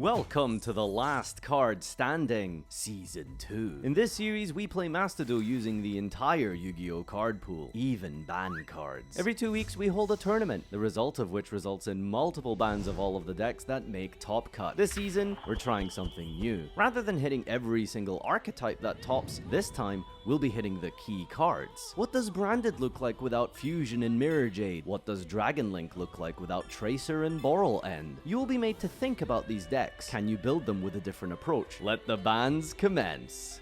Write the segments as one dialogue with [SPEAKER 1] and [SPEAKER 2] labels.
[SPEAKER 1] Welcome to the Last Card Standing, Season 2. In this series, we play Master Duel using the entire Yu-Gi-Oh card pool, even ban cards. Every 2 weeks, we hold a tournament, the result of which results in multiple bans of all of the decks that make top cut. This season, we're trying something new. Rather than hitting every single archetype that tops, this time, we'll be hitting the key cards. What does Branded look like without Fusion and Mirror Jade? What does Dragon Link look like without Tracer and Boral End? You will be made to think about these decks. Can you build them with a different approach? Let the bans commence.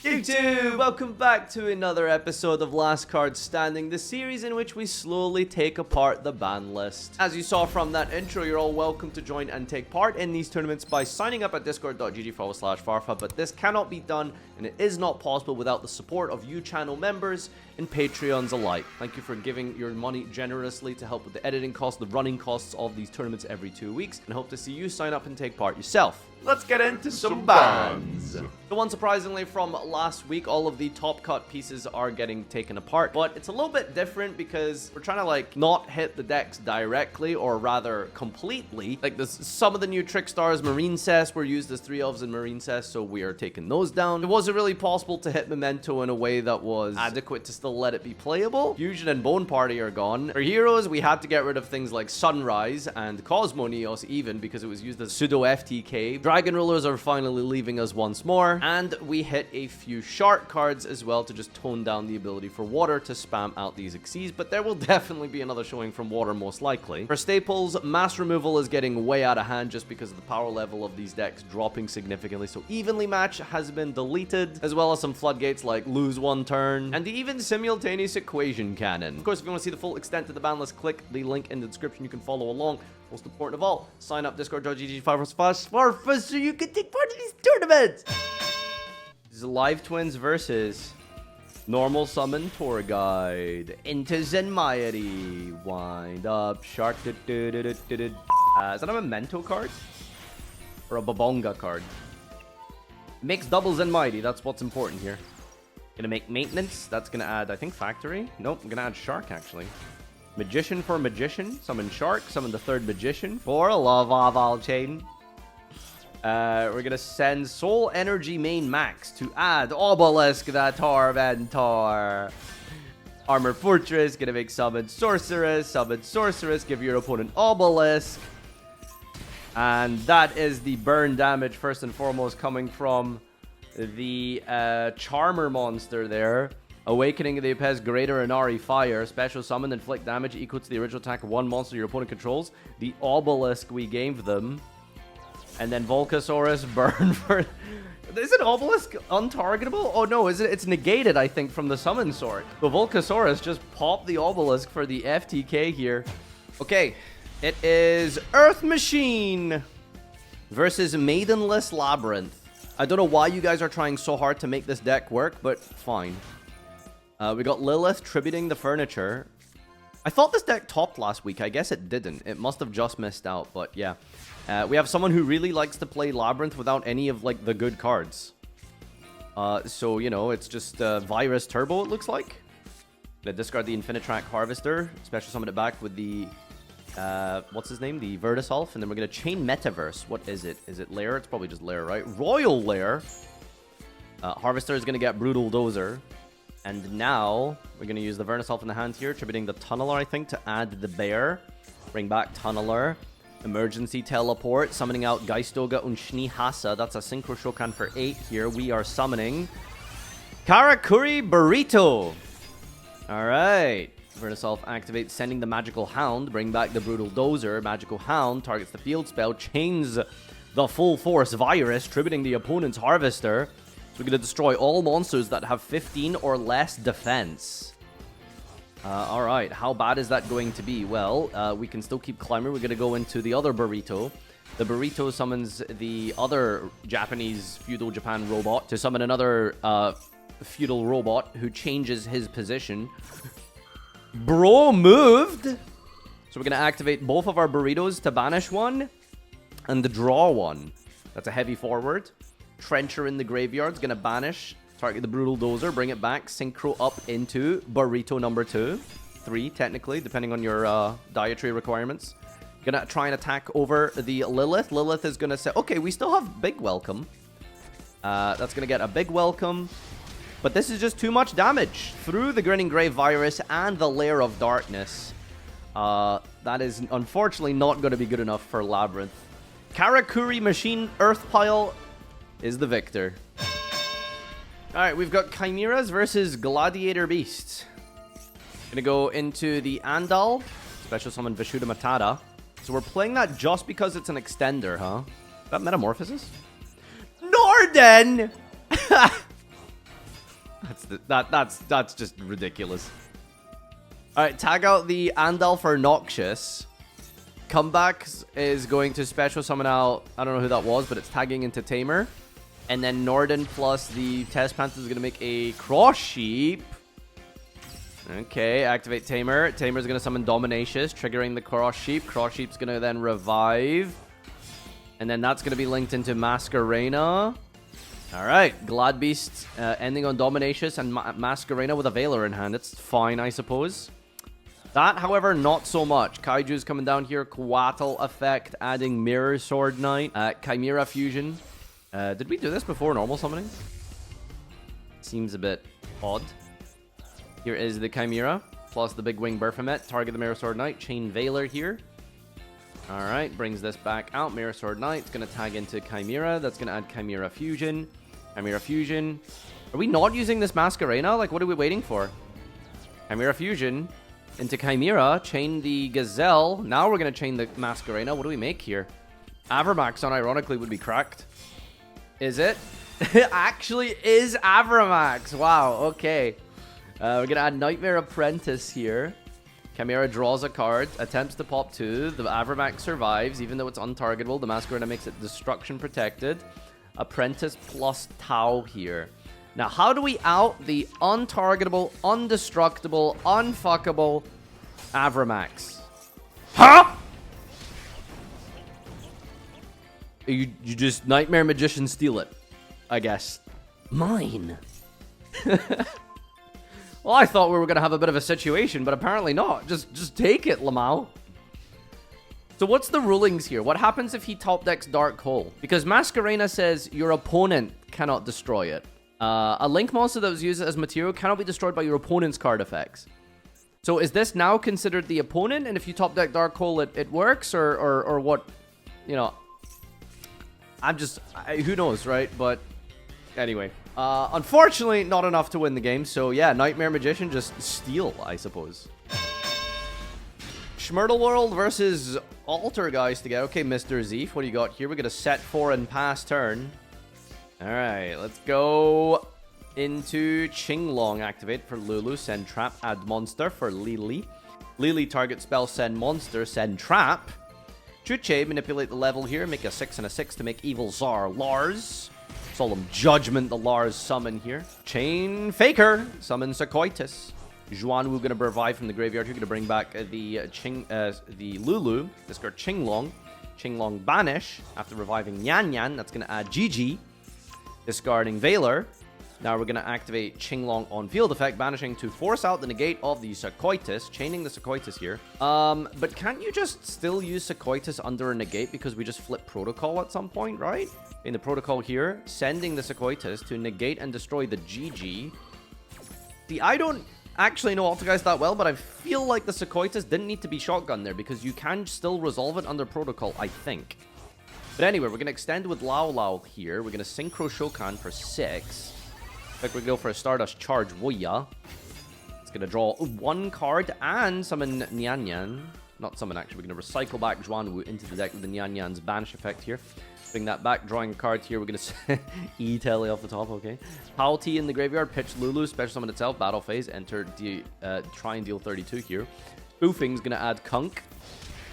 [SPEAKER 1] YouTube! Welcome back to another episode of Last Card Standing, the series in which we slowly take apart the ban list. As you saw from that intro, you're all welcome to join and take part in these tournaments by signing up at discord.gg/Farfa, but this cannot be done and it is not possible without the support of you channel members and Patreons alike. Thank you for giving your money generously to help with the editing costs, the running costs of these tournaments every 2 weeks, and hope to see you sign up and take part yourself. Let's get into some bans. So unsurprisingly from last week, all of the top cut pieces are getting taken apart, but it's a little bit different because we're trying to not hit the decks directly, or rather completely. Some of the new Trick Stars, Marine Cess were used as 3 elves in Marine Cess, so we are taking those down. It wasn't really possible to hit Memento in a way that was adequate to still let it be playable. Fusion and Bone Party are gone. For heroes, we had to get rid of things like Sunrise and Cosmo Neos even because it was used as pseudo FTK. Dragon Rulers are finally leaving us once more, and we hit a few Shark cards as well to just tone down the ability for Water to spam out these Xyzs, but there will definitely be another showing from Water most likely. For staples, Mass Removal is getting way out of hand just because of the power level of these decks dropping significantly, so Evenly Match has been deleted, as well as some floodgates like Lose One Turn, and even Simultaneous Equation Cannon. Of course, if you want to see the full extent of the ban list, click the link in the description. You can follow along. Most important of all, sign up discord.gg/Farfa so you can take part in these tournaments. This is Live Twins versus Normal Summon Tour Guide into Zenmaity. Wind up Shark. Is that a Memento card? Or a Babonga card? Makes double Zenmaity, that's what's important here. Gonna make Maintenance, that's gonna add, I think, Factory. Nope, I'm gonna add Shark actually. Magician for Magician, summon Shark, summon the third Magician for Love of All Chain. We're gonna send Soul Energy main max to add Obelisk the Tormentor. Armor Fortress, gonna make summon Sorceress, give your opponent Obelisk. And that is the burn damage first and foremost coming from the Charmer monster there. Awakening the Apes Greater Inari Fire. Special summon, inflict damage equal to the original attack of one monster your opponent controls. The Obelisk we gave them. And then Volcasaurus burn for... Is it Obelisk untargetable? Oh no, it's negated, I think, from the summon sort. But Volcasaurus just popped the Obelisk for the FTK here. Okay, it is Earth Machine versus Maidenless Labrynth. I don't know why you guys are trying so hard to make this deck work, but fine. We got Lilith tributing the furniture. I thought this deck topped last week. I guess it didn't. It must have just missed out, but yeah. We have someone who really likes to play Labrynth without any of, the good cards. So, you know, it's just Virus Turbo, it looks like. Gonna discard the Infinitrack Harvester. Special summon it back with the... what's his name? The Vertisolf. And then we're gonna chain Metaverse. What is it? Is it Lair? It's probably just Lair, right? Royal Lair. Harvester is gonna get Brutal Dozer. And now, we're going to use the Vertisolf in the hand here, tributing the Tunneler, I think, to add the Bear. Bring back Tunneler. Emergency Teleport, summoning out Geistoga und Schneehasa. That's a Synchro Shokan for 8 here. We are summoning Karakuri Burrito. Alright. Vertisolf activates, sending the Magical Hound. Bring back the Brutal Dozer. Magical Hound targets the field spell, chains the Full Force Virus, tributing the opponent's Harvester. So we're going to destroy all monsters that have 15 or less defense. Alright, how bad is that going to be? Well, we can still keep Climber. We're going to go into the other Burrito. The Burrito summons the other Japanese feudal Japan robot to summon another feudal robot who changes his position. Bro moved! So we're going to activate both of our Burritos to banish one and draw one. That's a heavy forward. Trencher in the graveyard's gonna banish, target the Brutal Dozer, bring it back, synchro up into Burrito number 2. 3, technically, depending on your dietary requirements. Gonna try and attack over the Lilith. Lilith is gonna say, okay, we still have big welcome. That's gonna get a big welcome. But this is just too much damage through the Grinning Grave virus and the Lair of Darkness. That is unfortunately not going to be good enough for Labrynth. Karakuri Machine Earth Pile is the victor. Alright, we've got Chimeras versus Gladiator Beasts. Gonna go into the Andal. Special summon Vishuddha Matata. So we're playing that just because it's an extender, huh? Is that Metamorphosis? Norden! That's just ridiculous. Alright, tag out the Andal for Noxious. Comeback is going to special summon out, I don't know who that was, but it's tagging into Tamer. And then Norden plus the Test Panther is going to make a Cross Sheep. Okay, activate Tamer. Tamer's going to summon Dominacious, triggering the Cross Sheep. Cross Sheep's going to then revive. And then that's going to be linked into Masquerena. Alright, Glad Beast ending on Dominacious and Masquerena with a Veiler in hand. It's fine, I suppose. That, however, not so much. Kaiju's coming down here. Coatl effect, adding Mirror Sword Knight. Chimera Fusion. Did we do this before normal summoning? Seems a bit odd. Here is the Chimera, plus the Big Wing Baphomet. Target the Mirror Sword Knight. Chain Veiler here. Alright, brings this back out. Mirror Sword Knight. It's going to tag into Chimera. That's going to add Chimera Fusion. Chimera Fusion. Are we not using this Masquerena? Like, what are we waiting for? Chimera Fusion into Chimera. Chain the Gazelle. Now we're going to chain the Masquerena. What do we make here? Avramax, unironically, would be cracked. Is it? It actually is Avramax. Wow, okay. We're going to add Nightmare Apprentice here. Chimera draws a card, attempts to pop 2. The Avramax survives, even though it's untargetable. The Masquerena makes it destruction protected. Apprentice plus Tau here. Now, how do we out the untargetable, undestructible, unfuckable Avramax? Huh? You just Nightmare Magician steal it, I guess. Mine. Well, I thought we were going to have a bit of a situation, but apparently not. Just take it, Lamau. So what's the rulings here? What happens if he top decks Dark Hole? Because Masquerena says your opponent cannot destroy it. A Link monster that was used as material cannot be destroyed by your opponent's card effects. So is this now considered the opponent? And if you top deck Dark Hole, it works? Or what? You know, who knows, right? But anyway. Unfortunately, not enough to win the game. So yeah, Nightmare Magician, just steal, I suppose. Schmurtle World versus Altergeist again. Okay, Mr. Zeef, what do you got here? We got a set 4 and pass turn. Alright, let's go into Qinglong. Activate for Lulu. Send trap. Add monster for Lily. Lily target spell. Send monster. Send trap. Chuche, manipulate the level here. Make a 6 and a 6 to make Evil Czar Lars. Solemn Judgment, the Lars summon here. Chain Faker. Summon Sequoitus. Zhuanwu gonna revive from the graveyard here. Gonna bring back the Lulu. Discard Qinglong. Qinglong banish. After reviving Yan Yan, that's gonna add Gigi. Discarding Veiler. Now we're gonna activate Qinglong on field effect, banishing to force out the negate of the Sequoitus. Chaining the Sequoitus here. But can't you just still use Sequoitus under a negate because we just flip protocol at some point, right? In the protocol here, sending the Sequoitus to negate and destroy the GG. See, I don't actually know Altergeist that well, but I feel like the Sequoitus didn't need to be shotgun there because you can still resolve it under protocol, I think. But anyway, we're going to extend with Lao Lao here. We're going to Synchro Shokan for 6. Like we go for a Stardust Charge Woya. It's going to draw 1 card and summon Nyan Nyan. Not summon, actually. We're going to recycle back Zhuanwu into the deck with the Nyan Nyan's banish effect here. Bring that back, drawing a card here. We're going to E-Telly off the top, okay. Pal T in the graveyard, pitch Lulu, special summon itself, battle phase, enter, try and deal 32 here. Spoofing's going to add Kunk.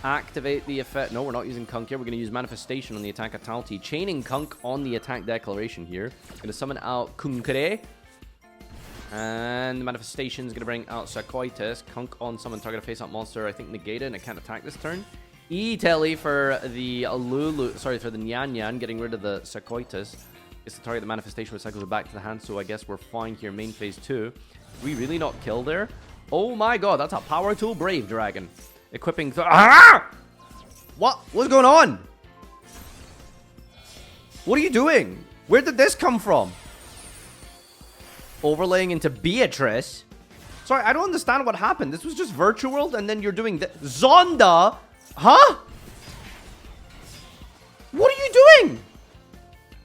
[SPEAKER 1] Activate the effect. No, we're not using Kunk here. We're going to use Manifestation on the attack of Talti. Chaining Kunk on the attack declaration here. Going to summon out Kunkre. And the Manifestation is going to bring out Sequoitus. Kunk on summon target face-up monster. I think negated and it can't attack this turn. E-Telly for the Lulu, sorry, for the Nyan Nyan, getting rid of the Sequoitus. Gets to target the Manifestation, which cycles it back to the hand, so I guess we're fine here. Main phase 2. Did we really not kill there? Oh my god, that's a power tool Brave Dragon. Equipping What? What's going on? What are you doing? Where did this come from? Overlaying into Beatrice? Sorry, I don't understand what happened. This was just Virtual World, and then you're doing the Zonda? Huh? What are you doing?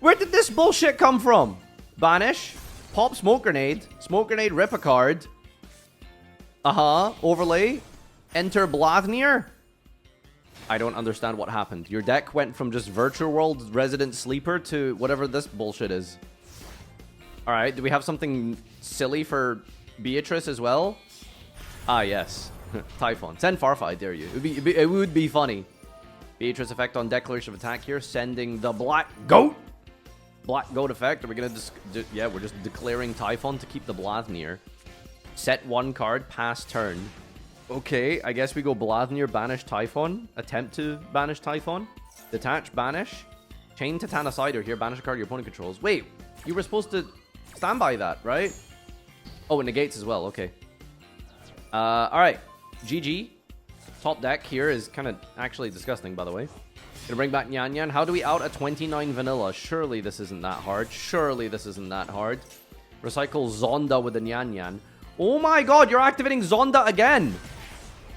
[SPEAKER 1] Where did this bullshit come from? Banish. Pop Smoke Grenade. Smoke Grenade, rip a card. Overlay. Enter Blathnir. I don't understand what happened. Your deck went from just Virtual World Resident Sleeper to whatever this bullshit is. Alright, do we have something silly for Beatrice as well? Ah, yes. Typhon. Send Farfa, I dare you. It would be funny. Beatrice effect on declaration of attack here. Sending the Black Goat. Black Goat effect. Are we going to... yeah, we're just declaring Typhon to keep the Blathnir. Set one card, pass turn. Okay, I guess we go Blathnir, banish Typhon. Attempt to banish Typhon. Detach, banish. Chain Titanicider here. Banish a card your opponent controls. Wait, you were supposed to stand by that, right? Oh, it negates as well. Okay. Alright. GG. Top deck here is kind of actually disgusting, by the way. Gonna bring back Nyan Nyan. How do we out a 29 vanilla? Surely this isn't that hard. Surely this isn't that hard. Recycle Zonda with the Nyan Nyan. Oh my god, you're activating Zonda again!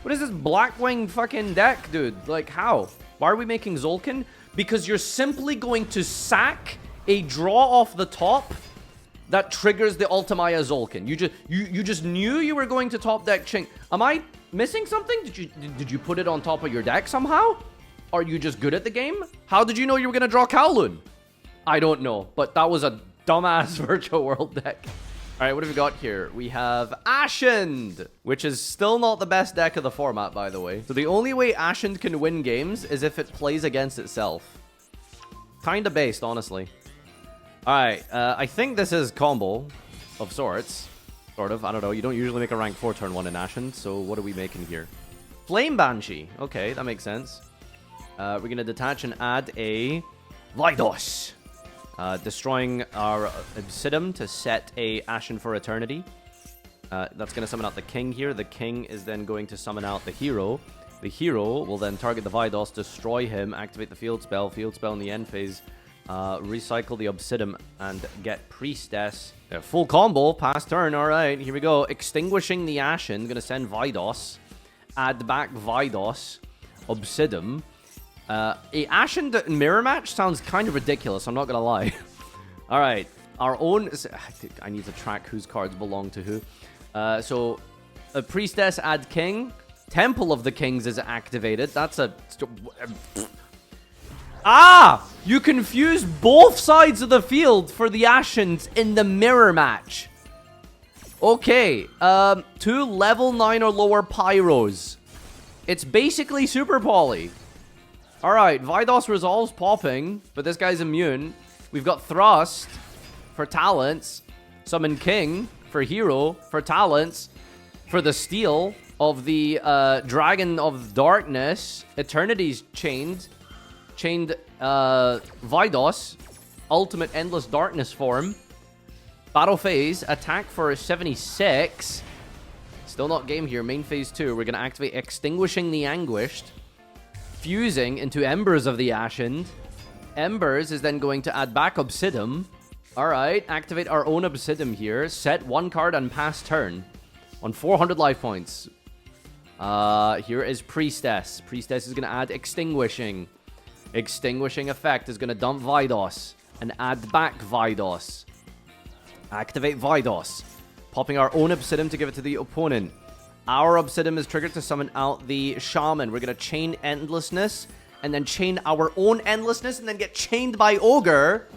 [SPEAKER 1] What is this Blackwing fucking deck, dude? Like, how? Why are we making Zolkin? Because you're simply going to sack a draw off the top that triggers the Ultimaya Zolkin. You just knew you were going to top deck Ching. Am I missing something? Did you put it on top of your deck somehow? Are you just good at the game? How did you know you were gonna draw Kowloon? I don't know, but that was a dumbass Virtual World deck. Alright, what have we got here? We have Ashen, which is still not the best deck of the format, by the way. So the only way Ashen can win games is if it plays against itself. Kinda based, honestly. Alright, I think this is combo of sorts. Sort of, I don't know. You don't usually make a rank 4 turn 1 in Ashen, so what are we making here? Flame Banshee. Okay, that makes sense. We're going to detach and add a Vidos. Destroying our Obsidian to set a Ashen for Eternity. That's going to summon out the King here. The King is then going to summon out the Hero. The Hero will then target the Vidos, destroy him, activate the Field Spell in the end phase, recycle the Obsidian, and get Priestess. Full combo, pass turn. Alright, here we go. Extinguishing the Ashen. Going to send Vidos. Add back Vidos. Obsidian. A Ashen mirror match sounds kind of ridiculous, I'm not gonna lie. Alright, our own... I need to track whose cards belong to who. So, a Priestess, add King. Temple of the Kings is activated. That's a... Ah! You confuse both sides of the field for the Ashens in the mirror match. Okay, 2 level 9 or lower Pyros. It's basically Super Poly. Alright, Vidos resolves popping, but this guy's immune. We've got Thrust for talents. Summon King for hero for talents. For the steal of the Dragon of Darkness. Eternity's chained. Chained Vidos. Ultimate Endless Darkness form. Battle phase. Attack for 76. Still not game here. Main phase 2. We're going to activate Extinguishing the Anguished. Fusing into Embers of the Ashen. Embers is then going to add back Obsidian. Alright, activate our own Obsidian here. Set one card and pass turn. On 400 life points. Here is Priestess. Priestess is going to add Extinguishing. Extinguishing effect is going to dump Vidos. And add back Vidos. Activate Vidos. Popping our own Obsidian to give it to the opponent. Our Obsidian is triggered to summon out the Shaman. We're going to chain Endlessness, and then chain our own Endlessness, and then get chained by Ogre.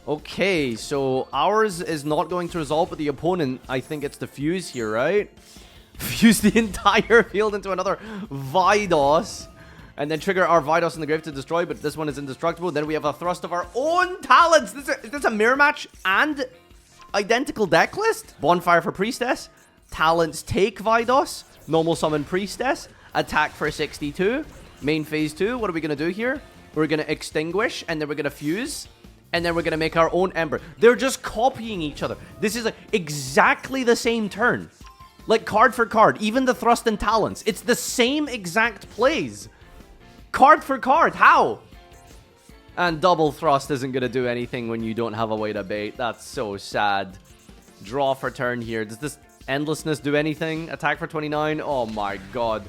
[SPEAKER 1] Okay, so ours is not going to resolve with the opponent. I think it's the Fuse here, right? Fuse the entire field into another Vidos, and then trigger our Vidos in the grave to destroy, but this one is indestructible. Then we have a Thrust of our own talents. Is this a mirror match and identical deck list? Bonfire for Priestess. Talents take Vidos. Normal summon Priestess. Attack for 62. Main phase 2. What are we going to do here? We're going to extinguish. And then we're going to fuse. And then we're going to make our own Ember. They're just copying each other. This is exactly the same turn. Like card for card. Even the thrust and talents. It's the same exact plays. Card for card, how? And double thrust isn't going to do anything when you don't have a way to bait. That's so sad. Draw for turn here. Does this endlessness do anything? Attack for 29? Oh my god.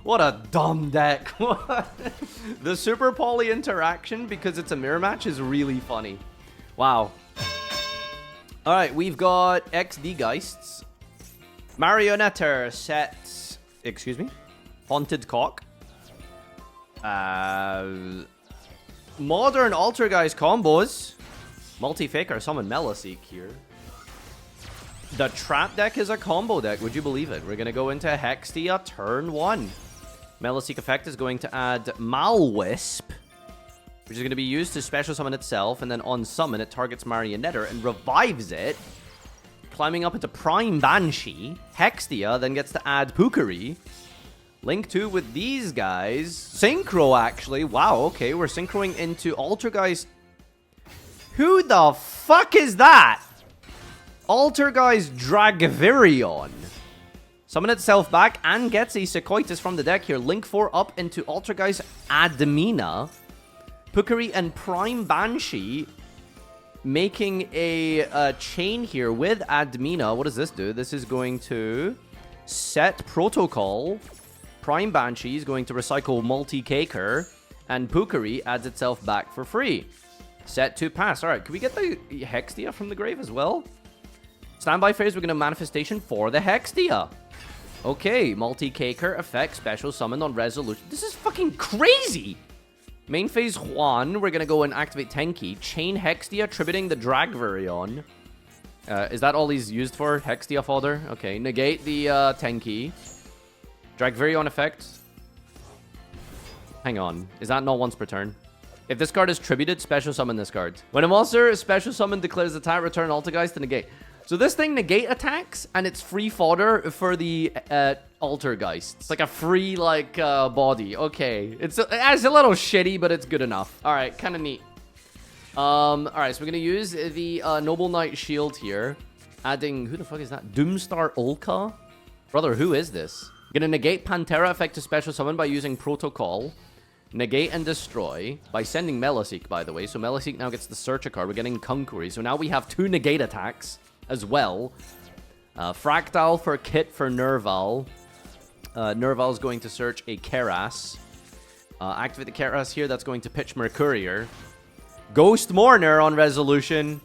[SPEAKER 1] What a dumb deck. The Super Poly interaction, because it's a mirror match, is really funny. Wow. Alright, we've got XD Geists. Marionetter sets... Excuse me? Haunted Cock. Modern Altergeist combos. Multi-Faker, summon Meliseek here. The Trap deck is a combo deck, would you believe it? We're going to go into Hextia turn 1. Meliseek effect is going to add Malwisp, which is going to be used to special summon itself, and then on summon it targets Marionetter and revives it, climbing up into Prime Banshee. Hextia then gets to add Pukari. Link 2 with these guys. Synchro, actually. Wow, okay, we're synchroing into Altergeist. Who the fuck is that? Altergeist Dragvirion. Summon itself back and gets a Sequoitus from the deck here. Link 4 up into Altergeist Admina. Pukari and Prime Banshee making a chain here with Admina. What does this do? This is going to set Protocol. Prime Banshee is going to recycle Multi-Caker. And Pukari adds itself back for free. Set to pass. Alright, can we get the Hextia from the grave as well? Standby phase, we're going to Manifestation for the Hextia. Okay, Multi-Caker effect, special summon on resolution. This is fucking crazy! Main phase 1, we're going to go and activate Tenki. Chain Hextia, tributing the Dragvirion. Is that all he's used for? Hextia fodder? Okay, negate the Tenki. Dragvirion effect. Hang on, is that not once per turn? If this card is tributed, special summon this card. When a monster is special summoned, declares attack, return Altergeist to negate. So this thing negate attacks, and it's free fodder for the Altergeist. It's like a free, like, body. Okay. It's a little shitty, but it's good enough. Alright, kind of neat. Alright, so we're going to use the Noble Knight Shield here. Adding... Who the fuck is that? Doomstar Ulka? Brother, who is this? Going to negate Pantera effect to special summon by using Protocol. Negate and destroy by sending Meliseek, by the way. So Meliseek now gets the Searcher card. We're getting Conquery. So now we have 2 negate attacks as well. Fractal for Kit for Nerval. Nerval is going to search a Keras. Activate the Keras here. That's going to pitch Mercurier. Ghost Mourner on resolution.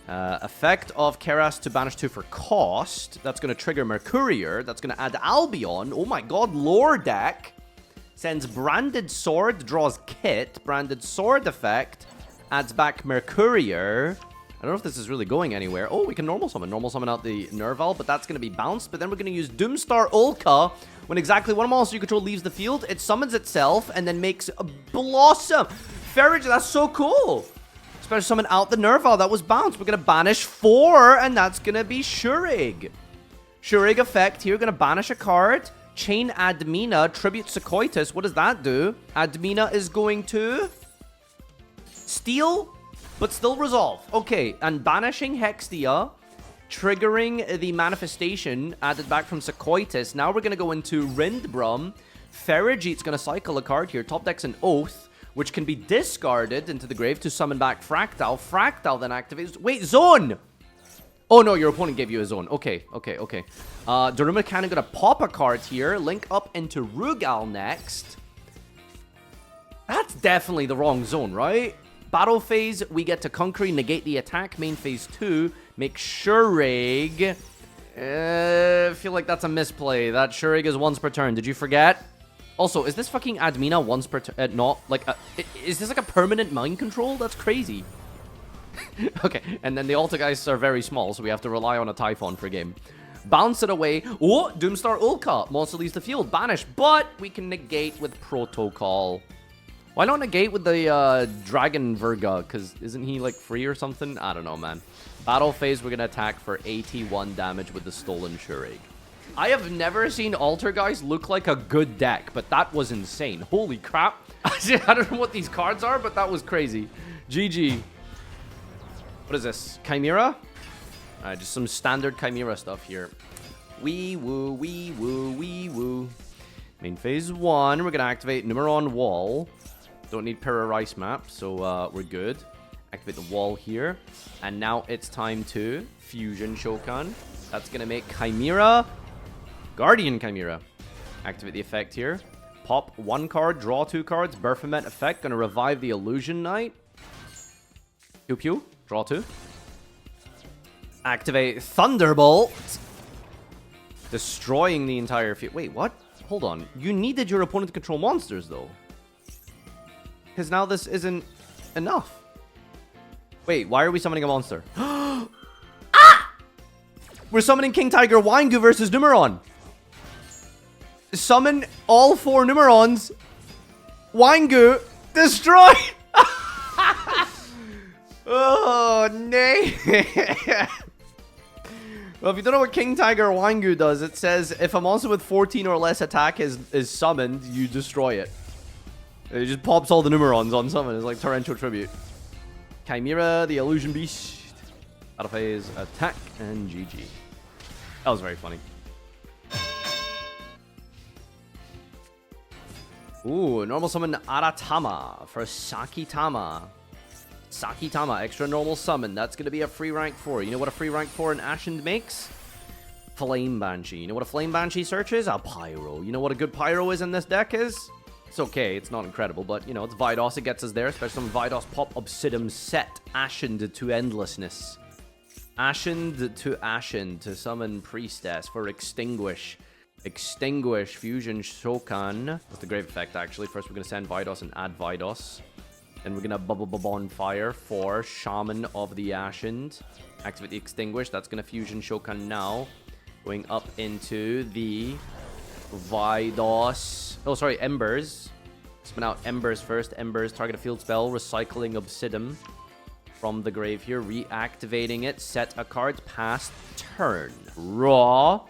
[SPEAKER 1] Effect of Keras to banish 2 for cost. That's going to trigger Mercurier. That's going to add Albion. Oh my god, lore deck. Sends Branded Sword, draws Kit. Branded Sword effect. Adds back Mercurier. I don't know if this is really going anywhere. Oh, we can normal summon. Normal summon out the Nerval, but that's going to be bounced. But then we're going to use Doomstar Ulka. When exactly one monster you control leaves the field, it summons itself and then makes a Blossom. Ferrage, that's so cool. Special summon out the Nerval. That was bounced. We're going to banish 4, and that's going to be Shurig. Shurig effect here. Going to banish a card. Chain Admina, tribute Sequoitus. What does that do? Admina is going to steal, but still resolve. Okay, and banishing Hextia, triggering the manifestation added back from Sequoitus. Now we're going to go into Rindbrum. Ferrigeet's going to cycle a card here. Top deck's an Oath, which can be discarded into the grave to summon back Fractal. Fractal then activates... Wait, Zone! Oh, no, your opponent gave you a zone. Okay. Daruma Cannon gonna pop a card here. Link up into Rugal next. That's definitely the wrong zone, right? Battle phase, we get to Conquery, negate the attack. Main phase 2, make Shurig. I feel like that's a misplay. That Shurig is once per turn. Did you forget? Also, is this fucking Admina once per turn? Not like is this like a permanent mind control? That's crazy. Okay, and then the Altergeists are very small, so we have to rely on a Typhon for game. Bounce it away. Oh, Doomstar Ulka. Monster leaves the field. Banish, but we can negate with Protocol. Why not negate with the Dragon Virga? Because isn't he, like, free or something? I don't know, man. Battle phase, we're going to attack for 81 damage with the Stolen Shurig. I have never seen Altergeist look like a good deck, but that was insane. Holy crap. I don't know what these cards are, but that was crazy. GG. What is this? Chimera? Alright, just some standard Chimera stuff here. Wee woo, wee woo, wee woo. Main phase 1, we're going to activate Numeron Wall. Don't need Para Rice Map, so we're good. Activate the wall here. And now it's time to Fusion Shokan. That's going to make Chimera, Guardian Chimera. Activate the effect here. Pop 1 card, draw 2 cards. Berfomet effect, going to revive the Illusion Knight. Pew pew, draw 2. Activate Thunderbolt. Destroying the entire field. Wait, what? Hold on. You needed your opponent to control monsters, though. Because now this isn't enough. Wait, why are we summoning a monster? Ah! We're summoning King Tiger Wangu versus Numeron. Summon all 4 Numerons. Wangu, destroy! Oh, nay. Well, if you don't know what King Tiger Wangu does, it says if a monster with 14 or less attack is summoned, you destroy it. It just pops all the Numerons on summon. It's like Torrential Tribute. Chimera, the Illusion Beast. Battle phase, attack, and GG. That was very funny. Ooh, normal summon Aratama for Sakitama. Sakitama, extra normal summon. That's going to be a free rank 4. You know what a free rank 4 in Ashen makes? Flame Banshee. You know what a Flame Banshee searches? A Pyro. You know what a good Pyro is in this deck is? It's okay, it's not incredible, but, you know, it's Vidos. It gets us there, especially when Vidos pop Obsidian set. Ashened to Endlessness. Ashened to Ashen to summon Priestess for Extinguish. Extinguish Fusion Shokan. That's the Grave effect, actually. First, we're going to send Vidos and add Vidos. Then we're going to Bubble Bonfire for Shaman of the Ashened. Activate the Extinguish. That's going to Fusion Shokan now. Going up into the Vidos. Oh, sorry, Embers. Spin out Embers first. Embers, target a field spell. Recycling Obsidian from the grave here. Reactivating it. Set a card. Pass turn. Raw.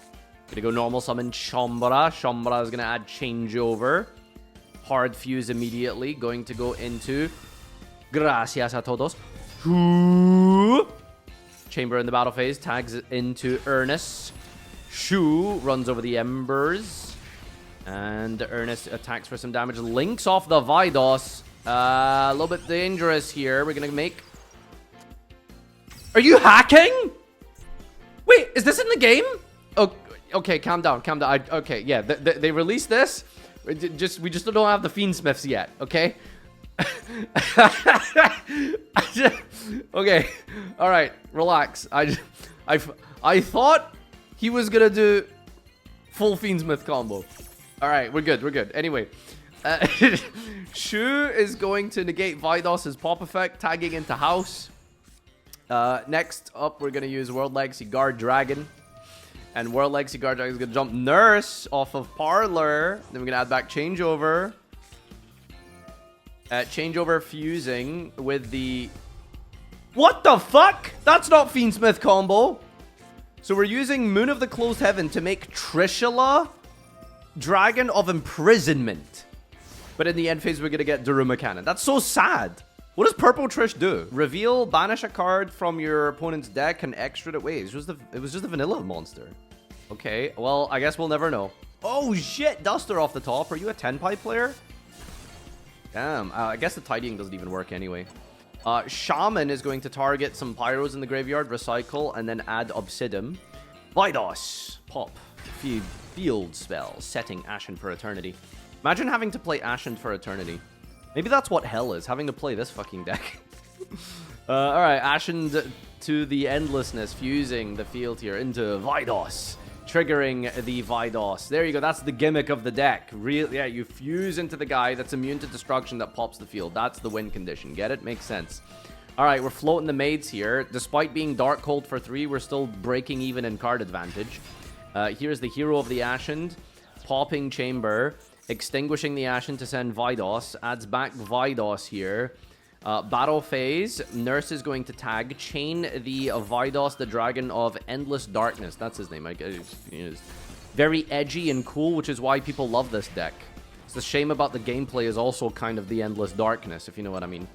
[SPEAKER 1] Gonna go normal summon Chimera. Chimera is gonna add Changeover. Hard fuse immediately. Going to go into Gracias a todos. Chamber in the battle phase. Tags it into Ernest. Shu runs over the Embers. And Ernest attacks for some damage. Links off the Vidos. A little bit dangerous here. We're gonna make... Are you hacking? Wait, is this in the game? Oh, okay, calm down, calm down. Okay, yeah, they released this. We just don't have the Fiendsmiths yet, okay? Okay, all right, relax. I thought he was gonna do full Fiendsmith combo. All right, we're good. Anyway, Shu is going to negate Vidos' pop effect, tagging into house. Next up, we're gonna use World Legacy Guard Dragon. And World Legacy Guard Dragon is going to jump Nurse off of Parlor. Then we're going to add back Changeover. Changeover fusing with the... What the fuck? That's not Fiendsmith combo. So we're using Moon of the Closed Heaven to make Trishula Dragon of Imprisonment. But in the end phase, we're going to get Daruma Cannon. That's so sad. What does Purple Trish do? Reveal, banish a card from your opponent's deck and extra it. Wait, it was just a vanilla monster. Okay, well, I guess we'll never know. Oh shit, Duster off the top. Are you a 10-pipe player? Damn, I guess the tidying doesn't even work anyway. Shaman is going to target some Pyros in the graveyard, recycle, and then add Obsidian. Vidos, pop, field spell, setting Ashen for Eternity. Imagine having to play Ashen for Eternity. Maybe that's what hell is, having to play this fucking deck. Alright, Ashen to the Endlessness, fusing the field here into Vidos. Triggering the Vidos. There you go, that's the gimmick of the deck. Yeah, you fuse into the guy that's immune to destruction that pops the field. That's the win condition. Get it? Makes sense. Alright, we're floating the maids here. Despite being Dark Cold for 3, we're still breaking even in card advantage. Here's the Hero of the Ashen. Popping Chamber. Extinguishing the Ashen to send Vidos. Adds back Vidos here. Battle phase. Nurse is going to tag. Chain the Vidos, the Dragon of Endless Darkness. That's his name. It's very edgy and cool, which is why people love this deck. It's the shame about the gameplay is also kind of the Endless Darkness, if you know what I mean.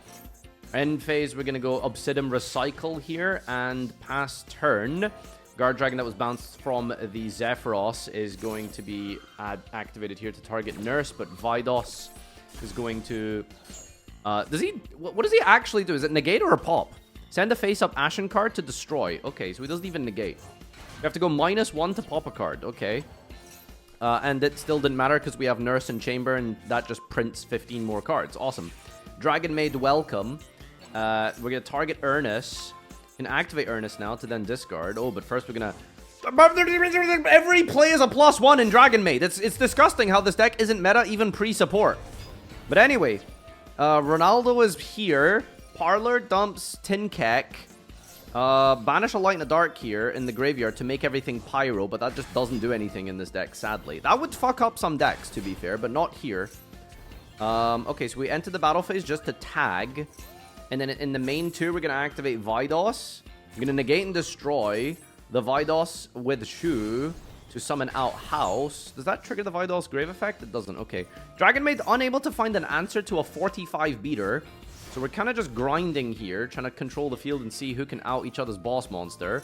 [SPEAKER 1] End phase, we're going to go Obsidian Recycle here and pass turn.
[SPEAKER 2] Guard Dragon that was bounced from the Zephyros is going to be activated here to target Nurse, but Vidos is going to... what does he actually do? Is it negate or a pop? Send a face-up Ashen card to destroy. Okay, so he doesn't even negate. You have to go -1 to pop a card. Okay. And it still didn't matter because we have Nurse and Chamber, and that just prints 15 more cards. Awesome. Dragonmaid, welcome. We're going to target Ernest. Can activate Ernest now to then discard. Oh, but first we're going to... Every play is a +1 in Dragonmaid. It's disgusting how this deck isn't meta even pre-support. But anyway, Ronaldo is here. Parlor dumps Tinkek. Banish a Light and a Dark here in the graveyard to make everything Pyro, but that just doesn't do anything in this deck, sadly. That would fuck up some decks, to be fair, but not here. Okay, so we enter the battle phase just to tag. And then in the main turn, we're going to activate Vidos. We're going to negate and destroy the Vidos with Shu to summon out House. Does that trigger the Vidos Grave effect? It doesn't. Okay. Dragonmaid unable to find an answer to a 45 beater. So we're kind of just grinding here, trying to control the field and see who can out each other's boss monster.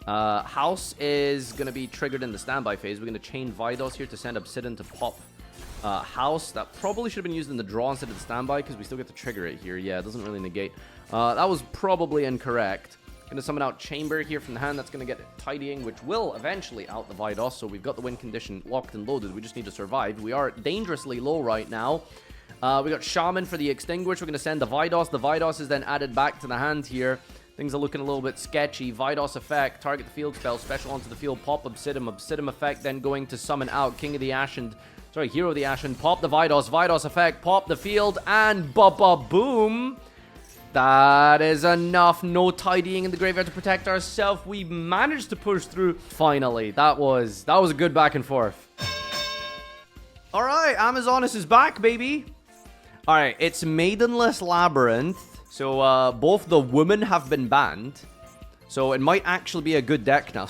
[SPEAKER 2] House is going to be triggered in the standby phase. We're going to chain Vidos here to send Obsidian to pop House. That probably should have been used in the draw instead of the standby because we still get to trigger it here. Yeah, it doesn't really negate. That was probably incorrect. Going to summon out Chamber here from the hand. That's going to get Tidying, which will eventually out the Vidos. So we've got the win condition locked and loaded. We just need to survive. We are dangerously low right now. We got Shaman for the Extinguish. We're going to send the Vidos. The Vidos is then added back to the hand here. Things are looking a little bit sketchy. Vidos effect. Target the field spell. Special onto the field. Pop Obsidian. Obsidian effect. Then going to summon out King of the Ashen. Sorry, Hero of the Ashen. Pop the Vidos. Vidos effect. Pop the field. And ba-ba-boom. That is enough. No Tidying in the graveyard to protect ourselves. We managed to push through. Finally. That was a good back and forth. Alright, Amazonas is back, baby. Alright, it's Maidenless Labrynth. So, both the women have been banned. So, it might actually be a good deck now.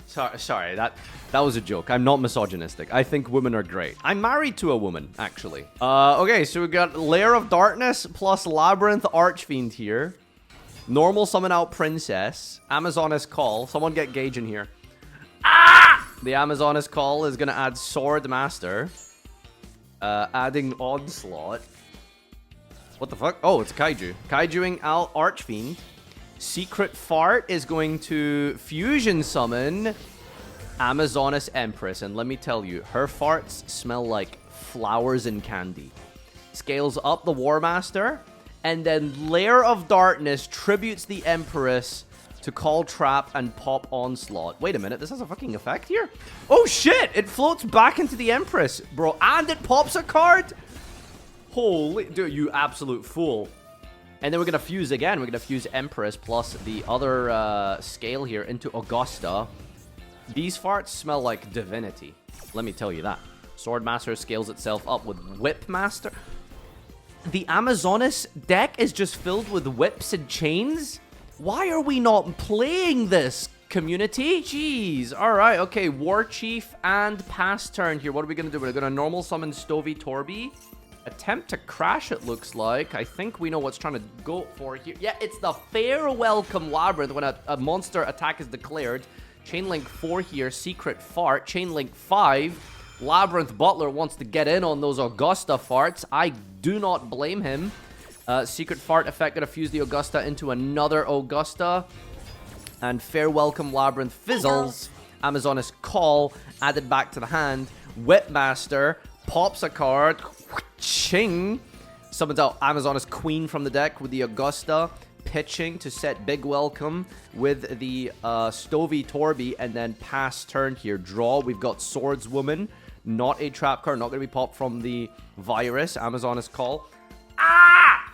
[SPEAKER 2] Sorry, that was a joke. I'm not misogynistic. I think women are great. I'm married to a woman, actually. Okay, so we got Lair of Darkness plus Labrynth Archfiend here. Normal summon out Princess. Amazonas Call. Someone get Gage in here. Ah! The Amazonas Call is going to add Sword Master. Adding Onslaught. What the fuck? Oh, it's Kaiju. Kaijuing out Archfiend. Secret Fart is going to fusion summon Amazonas Empress. And let me tell you, her farts smell like flowers and candy. Scales up the War Master. And then Lair of Darkness tributes the Empress to call Trap and pop Onslaught. Wait a minute, this has a fucking effect here? Oh shit, it floats back into the Empress, bro. And it pops a card? Holy, dude, you absolute fool. And then we're going to fuse again. We're going to fuse Empress plus the other scale here into Augusta. These farts smell like divinity. Let me tell you that. Swordmaster scales itself up with Whipmaster. The Amazonas deck is just filled with whips and chains? Why are we not playing this, community? Jeez. All right, okay. War Chief and pass turn here. What are we going to do? We're going to normal summon Stovey Torby. Attempt to crash, it looks like. I think we know what's trying to go for here. Yeah, it's the Fair Welcome Labrynth when a monster attack is declared. Chainlink 4 here, Secret Fart. Chainlink 5. Labrynth Butler wants to get in on those Augusta farts. I do not blame him. Secret Fart effect gonna fuse the Augusta into another Augusta. And Fair Welcome Labrynth fizzles. Amazonas Call added back to the hand. Whipmaster pops a card. Ching! Summons out Amazonas Queen from the deck with the Augusta. Pitching to set Big Welcome with the Stovey Torby. And then pass turn here. Draw. We've got Swordswoman. Not a trap card. Not going to be popped from the Virus. Amazonas Call. Ah!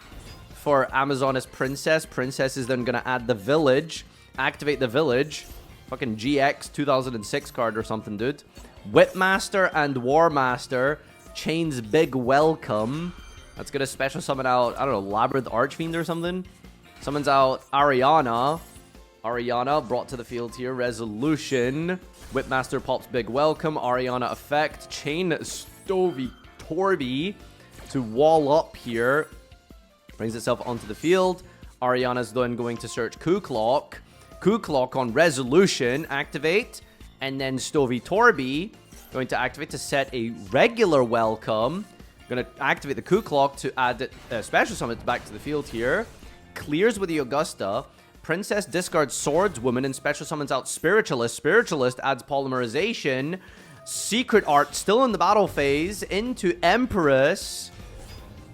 [SPEAKER 2] For Amazonas Princess. Princess is then going to add the Village. Activate the Village. Fucking GX 2006 card or something, dude. Whipmaster and Warmaster. Chains Big Welcome. That's going to special summon out, I don't know, Labrynth Archfiend or something. Summons out Ariana. Ariana brought to the field here. Resolution. Whipmaster pops Big Welcome. Ariana effect. Chain Stovey Torby to wall up here. Brings itself onto the field. Ariana's then going to search Ku Klok. Coup Clock on Resolution, activate. And then Stovey Torby, going to activate to set a regular welcome. Going to activate the Coup Clock to add special summons back to the field here. Clears with the Augusta. Princess discards Swordswoman and special summons out Spiritualist. Spiritualist adds Polymerization. Secret Art still in the battle phase into Empress.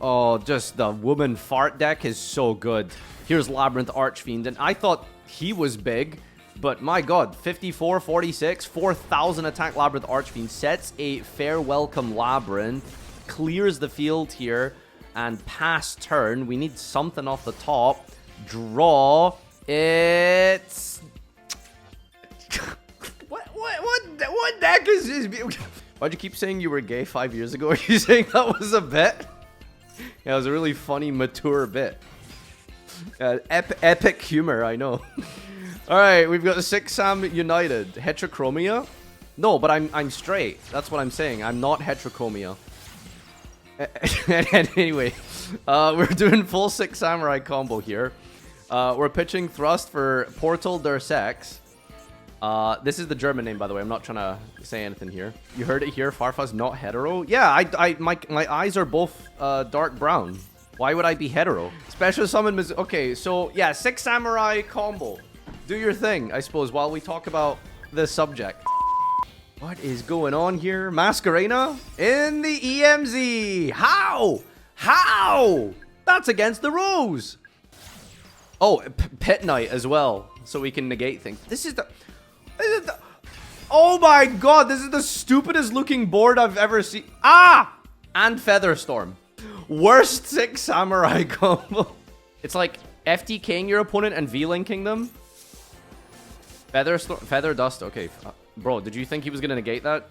[SPEAKER 2] Oh, just the woman fart deck is so good. Here's Labrynth Archfiend, and I thought he was big, but my god, 54, 46, 4,000 attack Labrynth Archfiend sets a fair welcome Labrynth, clears the field here, and pass turn. We need something off the top. Draw. It's... What deck is this? Why'd you keep saying you were gay 5 years ago? Are you saying that was a bit? Yeah, it was a really funny, mature bit. Epic humor, I know. Alright, we've got the 6 Sam United. Heterochromia? No, but I'm straight. That's what I'm saying. I'm not heterochromia. Anyway, we're doing full 6 Samurai combo here. We're pitching Thrust for Portal der Sex. This is the German name, by the way. I'm not trying to say anything here. You heard it here. Farfa's not hetero. Yeah, my eyes are both dark brown. Why would I be hetero? Special summon. Okay, so yeah, 6 Samurai combo. Do your thing, I suppose, while we talk about this subject. What is going on here? Masquerena in the EMZ. How? How? That's against the rules. Oh, Pit Knight as well, so we can negate things. This is the... Oh my god, this is the stupidest looking board I've ever seen. Ah! And Featherstorm. Worst 6 Samurai combo. It's like FTKing your opponent and V-linking them. Feather Dust. Okay. Bro, did you think he was going to negate that?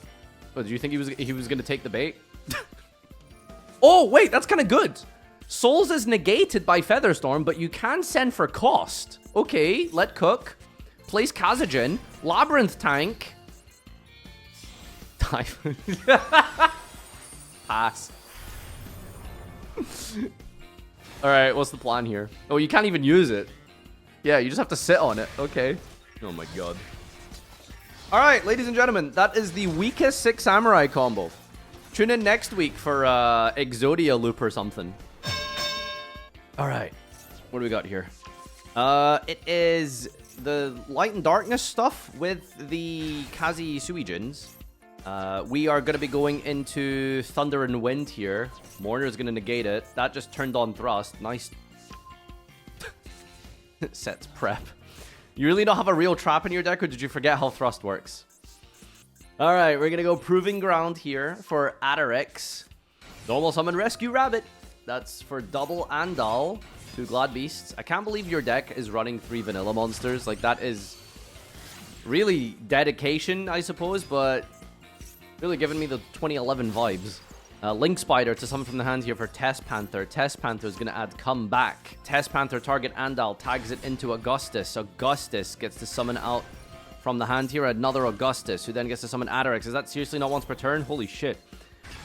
[SPEAKER 2] Or did you think he was going to take the bait? Oh, wait, that's kind of good. Souls is negated by Featherstorm, but you can send for cost. Okay, let cook. Place Kazajan. Labrynth tank. Typhon. Pass. Alright, what's the plan here? Oh, you can't even use it. Yeah, you just have to sit on it. Okay. Oh my god. Alright, ladies and gentlemen, that is the weakest 6 Samurai combo. Tune in next week for Exodia loop or something. Alright. What do we got here? It is the Light and Darkness stuff with the Kazi Suijins. We are going to be going into Thunder and Wind here. Mourner is going to negate it. That just turned on Thrust. Nice. Sets prep. You really don't have a real trap in your deck, or did you forget how Thrust works? Alright, we're going to go Proving Ground here for Adarix. Normal Summon Rescue Rabbit. That's for double Andal. 2 Glad Beasts. I can't believe your deck is running 3 vanilla monsters. Like, that is really dedication, I suppose, but really giving me the 2011 vibes. Link Spider to summon from the hand here for Test Panther. Test Panther is going to add Come Back. Test Panther target Andal tags it into Augustus. Augustus gets to summon out from the hand here another Augustus, who then gets to summon Adarix. Is that seriously not once per turn? Holy shit.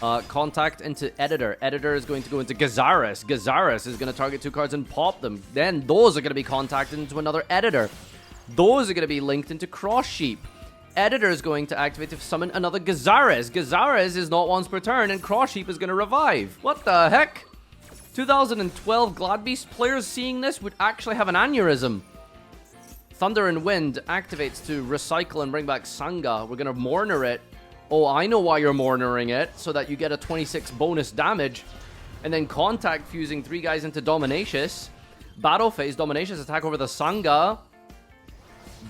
[SPEAKER 2] Contact into Editor. Editor is going to go into Gazaris. Gazaris is going to target 2 cards and pop them. Then those are going to be contacted into another Editor. Those are going to be linked into Cross Sheep. Editor is going to activate to summon another Gazaris. Gazaris is not once per turn, and Cross Sheep is going to revive. What the heck? 2012 Gladbeast players seeing this would actually have an aneurysm. Thunder and Wind activates to recycle and bring back Sangha. We're going to Mourner it. Oh, I know why you're Mournering it, so that you get a 26 bonus damage. And then Contact fusing 3 guys into Dominacious. Battle phase, Dominacious attack over the Sangha.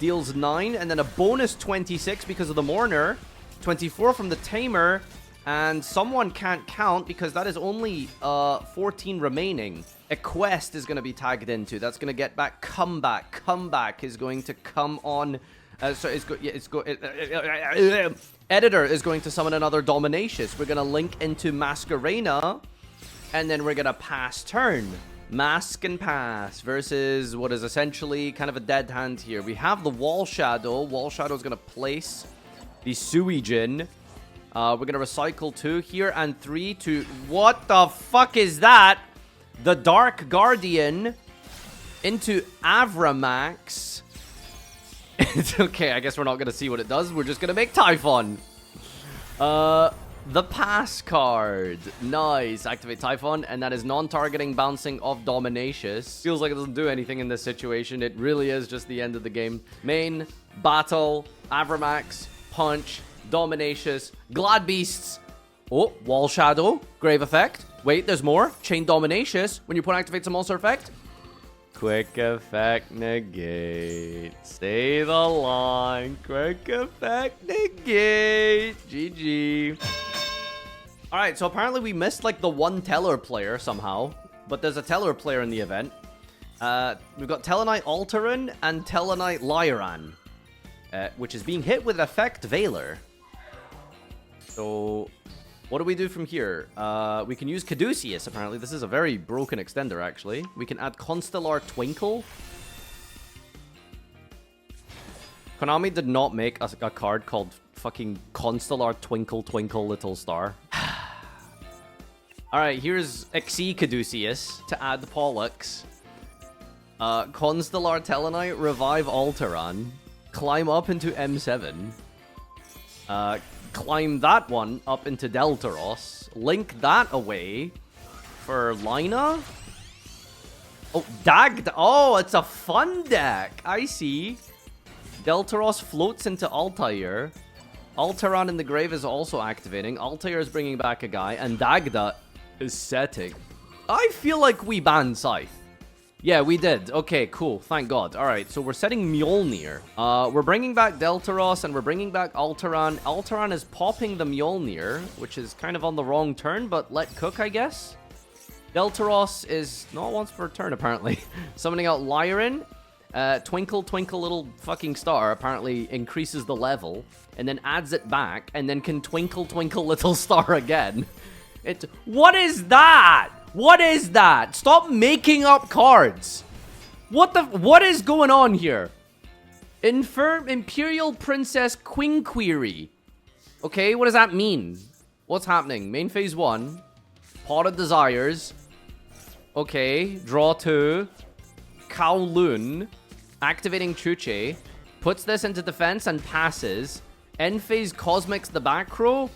[SPEAKER 2] Deals 9, and then a bonus 26 because of the Mourner. 24 from the Tamer. And someone can't count because that is only 14 remaining. A quest is going to be tagged into. That's going to get back Comeback. Comeback is going to come on... Editor is going to summon another Dominacious. We're going to link into Masquerena. And then we're going to pass turn. Mask and pass versus what is essentially kind of a dead hand here. We have the Wall Shadow. Wall Shadow is going to place the Suijin. We're going to recycle 2 here and 3 to... What the fuck is that? The Dark Guardian into Avramax. Okay, I guess we're not going to see what it does. We're just going to make Typhon. The pass card. Nice. Activate Typhon, and that is non-targeting bouncing of Dominacious. Feels like it doesn't do anything in this situation. It really is just the end of the game. Main, Battle, Avramax, Punch, Dominacious, Glad Beasts. Oh, Wall Shadow, Grave Effect. Wait, there's more. Chain Dominacious. When your opponent activates a monster effect. Quick Effect Negate. Stay the line. Quick Effect Negate. GG. Alright, so apparently we missed like the one Tellar player somehow. But there's a Tellar player in the event. We've got Tellarknight Alteran and Tellarknight Lyran. Which is being hit with Effect Veiler. So, what do we do from here? We can use Caduceus, apparently. This is a very broken extender, actually. We can add Constellar Twinkle. Konami did not make a card called fucking Constellar Twinkle Twinkle Little Star. Alright, here's Xe Caduceus to add Pollux. Constellar Tellarknight, Revive Alteran. Climb up into M7. Climb that one up into Deltaros. Link that away for Lina. Oh, Dagda. Oh, it's a fun deck. I see. Deltaros floats into Altair. Alteran in the grave is also activating. Altair is bringing back a guy. And Dagda is setting. I feel like we banned Scythe. Yeah, we did. Okay, cool. Thank God. Alright, so we're setting Mjolnir. We're bringing back Deltaros, and we're bringing back Alteran. Alteran is popping the Mjolnir, which is kind of on the wrong turn, but let cook, I guess. Deltaros is not once per turn, apparently. Summoning out Lyran. Twinkle, twinkle, little fucking star apparently increases the level, and then adds it back, and then can twinkle, twinkle, little star again. What is that? What is that? Stop making up cards. What is going on here? Imperial Princess Quinquery. Okay, what does that mean? What's happening? Main phase 1. Pot of Desires. Okay, draw 2. Kowloon. Activating Chuche. Puts this into defense and passes. End phase Cosmics the back row.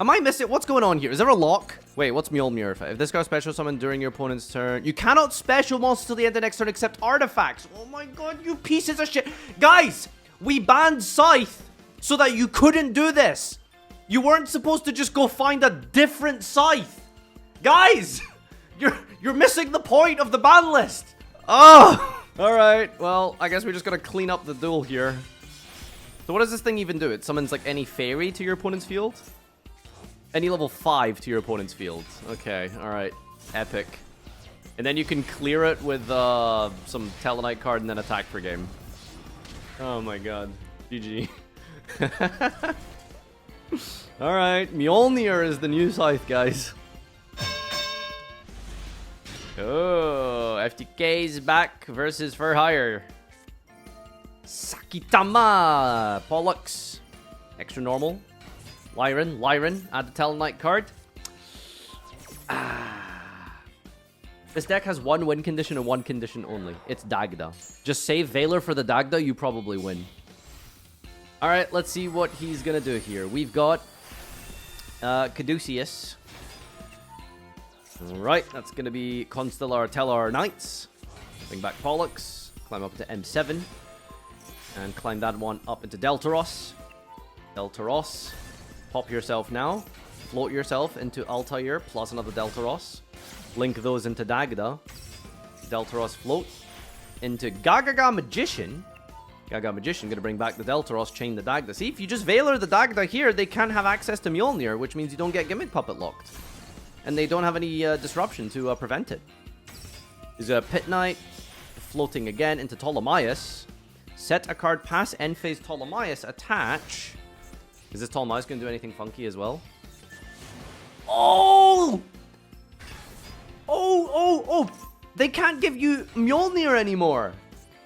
[SPEAKER 2] Am I missing? What's going on here? Is there a lock? Wait, what's Mjolnir? If this card special summon during your opponent's turn, you cannot special monster till the end of the next turn except artifacts. Oh my god, you pieces of shit. Guys, we banned Scythe so that you couldn't do this. You weren't supposed to just go find a different Scythe. Guys, you're missing the point of the ban list. Oh, all right. Well, I guess we're just going to clean up the duel here. So what does this thing even do? It summons like any fairy to your opponent's field? Any level 5 to your opponent's field. Okay, alright. Epic. And then you can clear it with some Tellarknight card and then attack per game. Oh my god. GG. Alright, Mjolnir is the new Scythe, guys. Oh, FTK is back versus For Hire. Sakitama! Pollux. Extra normal. Lyran, add the Tellarknight card. This deck has one win condition and one condition only. It's Dagda. Just save Veiler for the Dagda, you probably win. Alright, let's see what he's gonna do here. We've got Caduceus. Alright, that's gonna be Constellar Tellarknights. Bring back Pollux. Climb up to M7. And climb that one up into Deltaros. Deltaros. Pop yourself now. Float yourself into Altair plus another Deltaros. Link those into Dagda. Deltaros float into Gagaga Magician. Gaga Magician gonna bring back the Deltaros, chain the Dagda. See, if you just Veiler the Dagda here, they can have access to Mjolnir, which means you don't get Gimmick Puppet locked. And they don't have any disruption to prevent it. There's a Pit Knight floating again into Ptolemaeus. Set a card past end phase Ptolemaeus. Attach. Is this Ptolemaeus going to do anything funky as well? Oh! Oh! They can't give you Mjolnir anymore.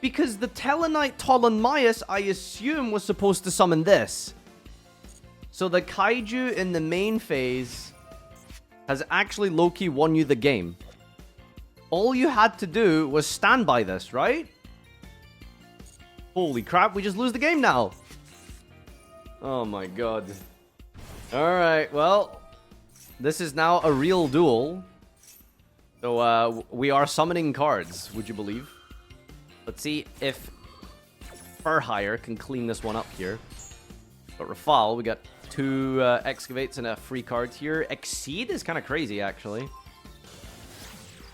[SPEAKER 2] Because the Tellarknight Ptolemaeus, I assume, was supposed to summon this. So the Kaiju in the main phase has actually low-key won you the game. All you had to do was stand by this, right? Holy crap, we just lose the game now. Oh my god. Alright, well, this is now a real duel. So, we are summoning cards, would you believe? Let's see if Furhire can clean this one up here. But Rafal, we got 2 Excavates and a free card here. Exceed is kind of crazy, actually.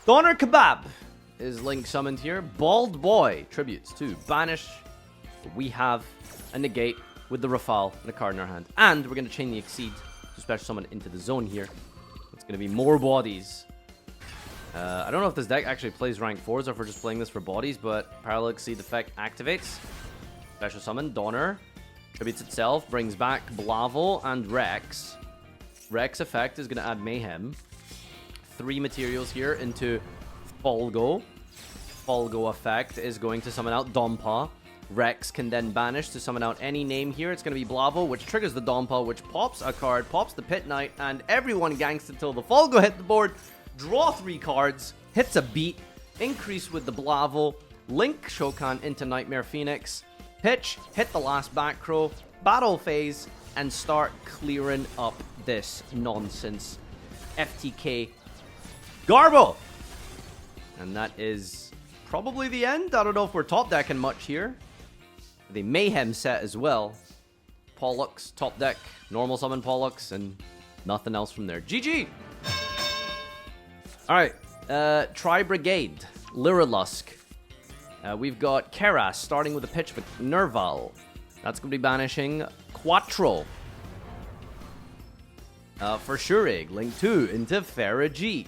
[SPEAKER 2] Doner Kebab is Link summoned here. Bald Boy, tributes to Banish. We have a Negate with the Rafal and a card in our hand. And we're going to chain the Exceed to special summon into the zone here. It's going to be more bodies. I don't know if this deck actually plays rank 4s or if we're just playing this for bodies, but Parallel Exceed effect activates. Special summon, Donner. Tributes itself, brings back Blavel and Rex. Rex effect is going to add Mayhem. 3 materials here into Folgo. Folgo effect is going to summon out Dompa. Rex can then banish to summon out any name here. It's going to be Blavel, which triggers the Dompa, which pops a card, pops the Pit Knight, and everyone ganks until the Folgo hit the board. Draw 3 cards, hits a beat, increase with the Blavel, link Shokan into Nightmare Phoenix, pitch, hit the last back row, battle phase, and start clearing up this nonsense. FTK Garbo! And that is probably the end. I don't know if we're top decking much here. The Mayhem set as well. Pollux, top deck, normal summon Pollux, and nothing else from there. GG! Alright, Tri-Brigade, Lyrilusk. We've got Keras starting with a pitch with Nerval. That's going to be banishing Quattro. For Shurig, Link 2 into Farajit.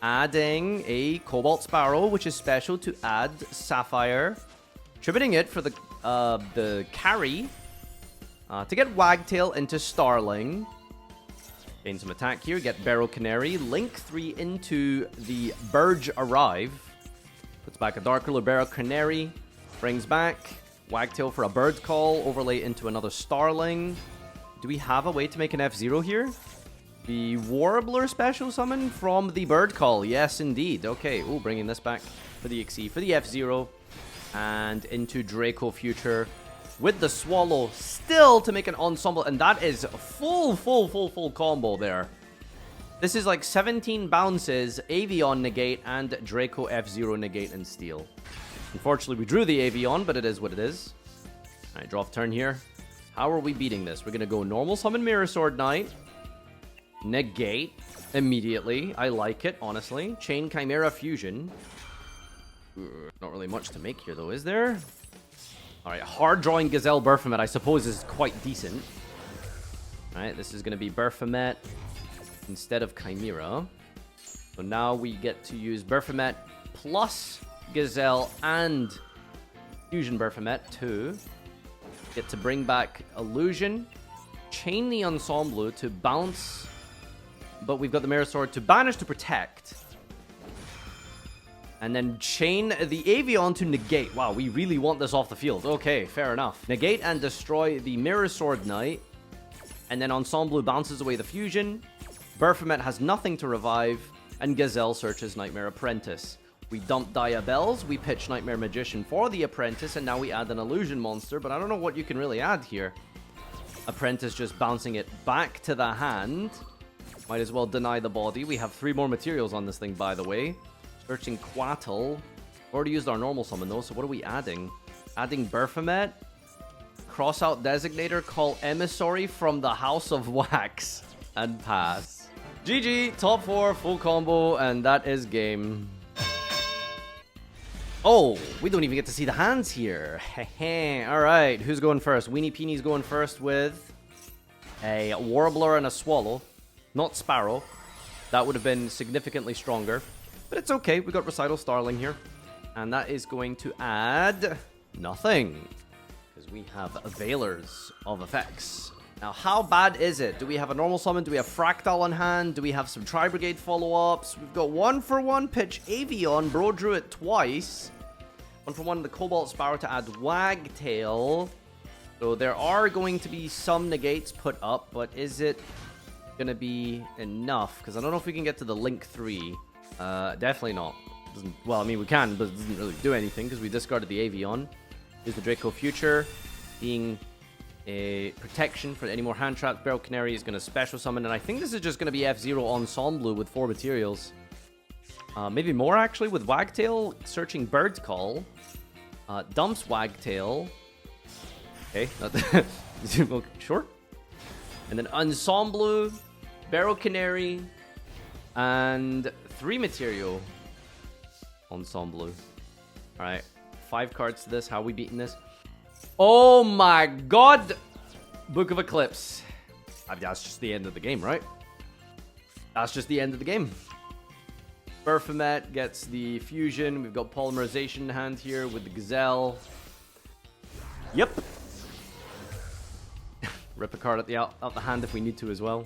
[SPEAKER 2] Adding a Cobalt Sparrow, which is special to add Sapphire. Tributing it for the carry. To get Wagtail into Starling. Gain some attack here, get Barrow Canary. Link 3 into the Burge Arrive. Puts back a Dark Ruler Barrow Canary. Brings back Wagtail for a Bird Call. Overlay into another Starling. Do we have a way to make an F-Zero here? The Warbler special summon from the Bird Call. Yes, indeed. Okay, ooh, bringing this back for the XE, for the F-Zero. And into Draco Future. With the Swallow still to make an ensemble. And that is full combo there. This is like 17 bounces, Avion negate, and Draco F-Zero negate and steal. Unfortunately, we drew the Avion, but it is what it is. Alright, draw off turn here. How are we beating this? We're going to go normal summon Mirror Sword Knight. Negate immediately. I like it, honestly. Chain Chimera Fusion. Not really much to make here, though, is there? Alright, hard drawing Gazelle Berfomet, I suppose, is quite decent. Alright, this is going to be Berfomet instead of Chimera. So now we get to use Berfomet plus Gazelle and Fusion Berfomet to get to bring back Illusion, chain the Ensemble to bounce, but we've got the Mirror Sword to banish to protect. And then chain the Avion to negate. Wow, we really want this off the field. Okay, fair enough. Negate and destroy the Mirror Sword Knight. And then Ensemble bounces away the Fusion. Berfomet has nothing to revive. And Gazelle searches Nightmare Apprentice. We dump Diabells. We pitch Nightmare Magician for the Apprentice. And now we add an Illusion Monster. But I don't know what you can really add here. Apprentice just bouncing it back to the hand. Might as well deny the body. We have 3 more materials on this thing, by the way. Searching Quattle. Already used our normal summon, though, so what are we adding? Adding Berfomet. Cross out Designator. Call Emissary from the House of Wax. And pass. GG. Top 4. Full combo. And that is game. Oh, we don't even get to see the hands here. Alright, who's going first? Weenie Peenie's going first with a Warbler and a Swallow. Not Sparrow. That would have been significantly stronger. But it's okay, we got Recital Starling here. And that is going to add nothing. Because we have Veilers of effects. Now, how bad is it? Do we have a normal summon? Do we have Fractal on hand? Do we have some Tri-Brigade follow-ups? We've got 1-for-1 pitch Avion. Bro drew it twice. 1-for-1 the Cobalt Sparrow to add Wagtail. So there are going to be some negates put up. But is it going to be enough? Because I don't know if we can get to the Link 3. Definitely not. Well, I mean, we can, but it doesn't really do anything because we discarded the Avion. Use the Draco Future, being a protection for any more hand traps. Barrel Canary is going to special summon, and I think this is just going to be F-Zero Ensemble with 4 materials. Maybe more, actually, with Wagtail searching Bird Call. Dumps Wagtail. Okay, sure. And then Ensemble, Barrel Canary, and 3 material Ensemble. Alright, 5 cards to this. How are we beating this? Oh my god! Book of Eclipse. That's just the end of the game, right? That's just the end of the game. Berfomet gets the fusion. We've got polymerization in hand here with the Gazelle. Yep. Rip a card out the hand if we need to as well.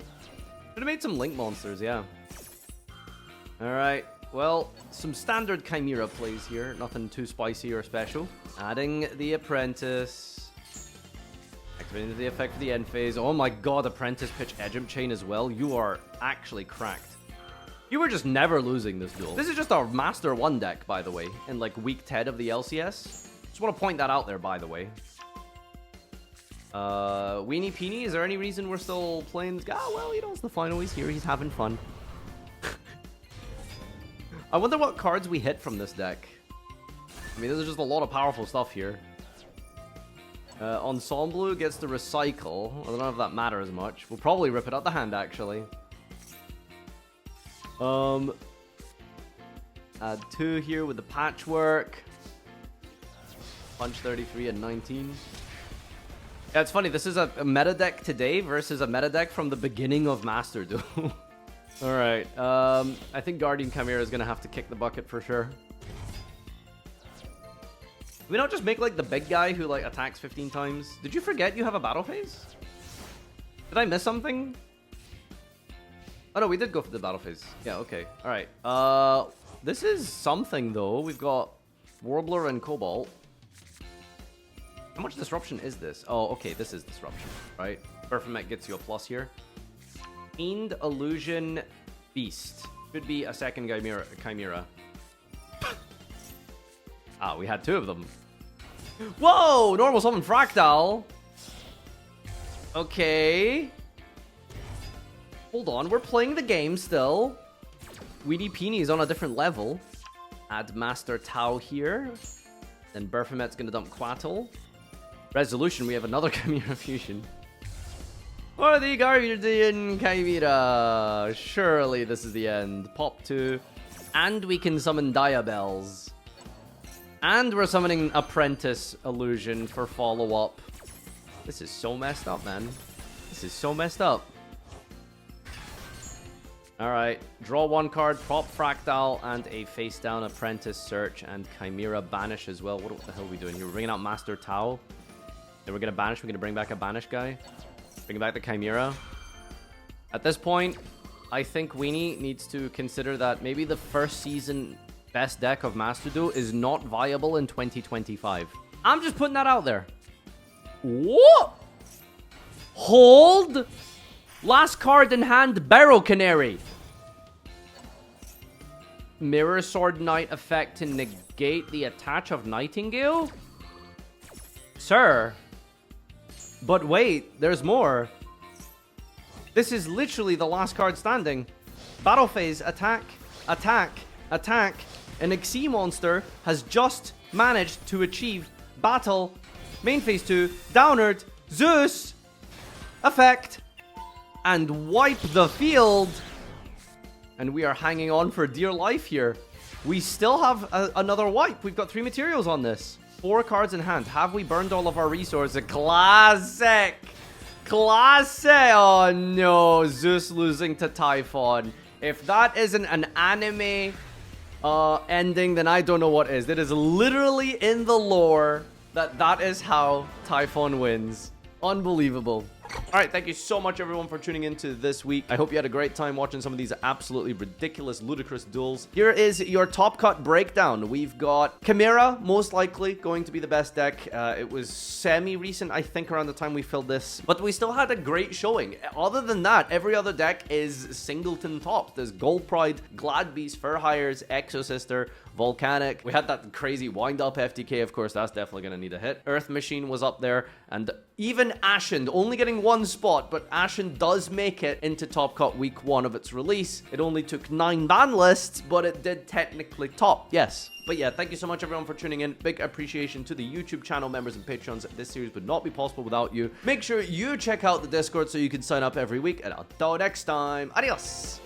[SPEAKER 2] Should have made some link monsters, yeah. Alright, well, some standard Chimera plays here. Nothing too spicy or special. Adding the Apprentice. Activating the effect for the end phase. Oh my god, Apprentice pitch Edgem Chain as well. You are actually cracked. You were just never losing this duel. This is just our Master 1 deck, by the way, in like week 10 of the LCS. Just want to point that out there, by the way. Weenie Peenie, is there any reason we're still playing this guy? Oh, well, you know, it's the final. He's here. He's having fun. I wonder what cards we hit from this deck. I mean, there's just a lot of powerful stuff here. Ensemble gets the Recycle. I don't know if that matters much. We'll probably rip it out the hand, actually. Add 2 here with the Patchwork. Punch 33 and 19. Yeah, it's funny. This is a meta deck today versus a meta deck from the beginning of Master Duel. Alright. I think Guardian Chimera is going to have to kick the bucket for sure. We don't just make like the big guy who like attacks 15 times. Did you forget you have a battle phase? Did I miss something? Oh no, we did go for the battle phase. Yeah, okay. Alright. This is something though. We've got Warbler and Cobalt. How much disruption is this? Oh, okay, this is disruption, right? Berfomet gets you a plus here. Fiend, Illusion, Beast. Should be a second Chimera. Ah, we had 2 of them. Whoa! Normal summon Fractal. Okay. Hold on, we're playing the game still. Weedy Peenie is on a different level. Add Master Tau here. Then Berfomet's gonna dump Quattle. Resolution, we have another Chimera fusion. Or the Guardian Chimera. Surely this is the end. Pop 2. And we can summon Diabells. And we're summoning Apprentice Illusion for follow-up. This is so messed up, man. This is so messed up. Alright, draw 1 card, prop Fractal, and a face-down Apprentice Search, and Chimera Banish as well. What the hell are we doing here? We're bringing out Master Tau. Then we're going to banish. We're going to bring back a Banish guy. Bring back the Chimera. At this point, I think Weenie needs to consider that maybe the first season best deck of Master Duel is not viable in 2025. I'm just putting that out there. What? Hold? Last card in hand, Barrel Canary. Mirror Sword Knight effect to negate the attach of Nightingale? Sir. But wait, there's more. This is literally the last card standing. Battle phase, attack, attack, attack. An Xyz monster has just managed to achieve battle. Main phase 2, Downward, Zeus, effect, and wipe the field. And we are hanging on for dear life here. We still have another wipe. We've got 3 materials on this. 4 cards in hand. Have we burned all of our resources? Classic! Classic! Oh no, Zeus losing to Typhon. If that isn't an anime ending, then I don't know what is. It is literally in the lore that is how Typhon wins. Unbelievable. All right, thank you so much, everyone, for tuning into this week. I hope you had a great time watching some of these absolutely ridiculous, ludicrous duels. Here is your top cut breakdown. We've got Chimera, most likely going to be the best deck. It was semi-recent, I think, around the time we filled this, but we still had a great showing. Other than that, every other deck is singleton top. There's Gold Pride, Glad Beast, Fur Hires, Exo Sister, Volcanic. We had that crazy wind-up FTK, of course, that's definitely going to need a hit. Earth Machine was up there, and even Ashen, only getting one spot, but Ashen does make it into Top Cut week 1 of its release. It only took 9 ban lists, but it did technically top, yes. But yeah, thank you so much, everyone, for tuning in. Big appreciation to the YouTube channel members and patrons. This series would not be possible without you. Make sure you check out the Discord so you can sign up every week, and until next time, adios!